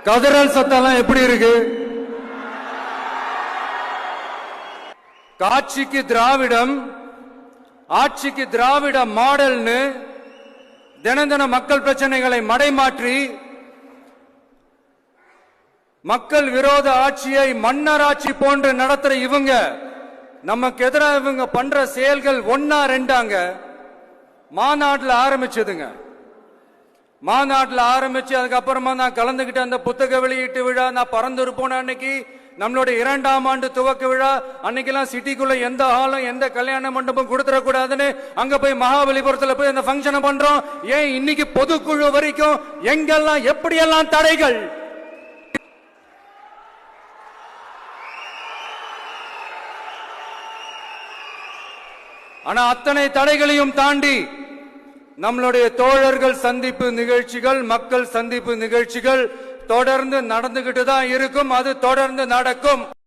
கதறல் சத்தம் எப்படி இருக்கு? காட்சிக்கு திராவிடம், ஆட்சிக்கு திராவிட மாடல்னு தினம் தினம் மக்கள் பிரச்சனைகளை மடைமாற்றி மக்கள் விரோத ஆட்சியை மன்னராட்சி போன்று நடத்துற இவங்க நமக்கு எதிராக இவங்க பண்ற செயல்கள் ஒன்னா ரெண்டாங்க. மாநாட்டில் ஆரம்பிச்சதுங்க. மாநாட்டில் ஆரம்பிச்சு அதுக்கப்புறமா நான் கலந்துகிட்ட அந்த புத்தக வெளியீட்டு விழா, நான் பறந்துரு போன அன்னைக்கு நம்மளுடைய 2ஆம் ஆண்டு துவக்க விழா அன்னைக்கெல்லாம் சிட்டிக்குள்ள எந்த ஹாலும் எந்த கல்யாண மண்டபம் கொடுத்துடக்கூடாதுன்னு அங்க போய் மகாபலிபுரத்துல போய் அந்த ஃபங்க்ஷனை பண்றோம். ஏன் இன்னைக்கு பொதுக்குழு வரைக்கும் எங்கெல்லாம் எப்படியெல்லாம் தடைகள்? ஆனா அத்தனை தடைகளையும் தாண்டி நம்மளுடைய தோழர்கள் சந்திப்பு நிகழ்ச்சிகள், மக்கள் சந்திப்பு நிகழ்ச்சிகள் தொடர்ந்து நடந்துகிட்டு தான் இருக்கும். அது தொடர்ந்து நடக்கும்.